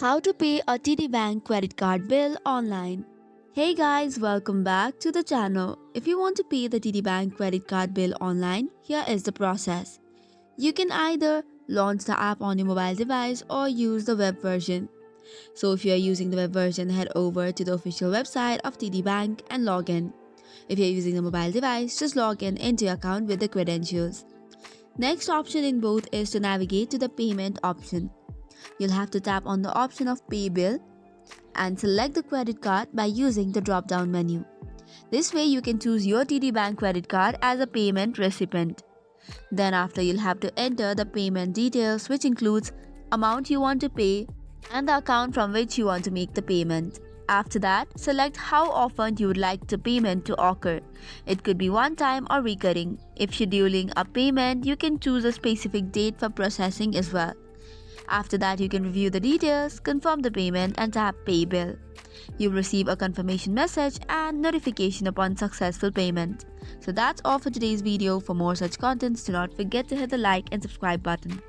How to pay a TD Bank credit card bill online. Hey guys, welcome back to the channel. If you want to pay the TD Bank credit card bill online, here is the process. You can either launch the app on your mobile device or use the web version. So if you are using the web version, head over to the official website of TD Bank and log in. If you are using a mobile device, just log in into your account with the credentials. Next option in both is to navigate to the payment option. You'll have to tap on the option of Pay Bill and select the credit card by using the drop-down menu. This way you can choose your TD Bank credit card as a payment recipient. Then after you'll have to enter the payment details, which includes amount you want to pay and the account from which you want to make the payment. After that, select how often you would like the payment to occur. It could be one time or recurring. If scheduling a payment, you can choose a specific date for processing as well. After that, you can review the details, confirm the payment and tap Pay Bill. You'll receive a confirmation message and notification upon successful payment. So that's all for today's video. For more such contents, do not forget to hit the like and subscribe button.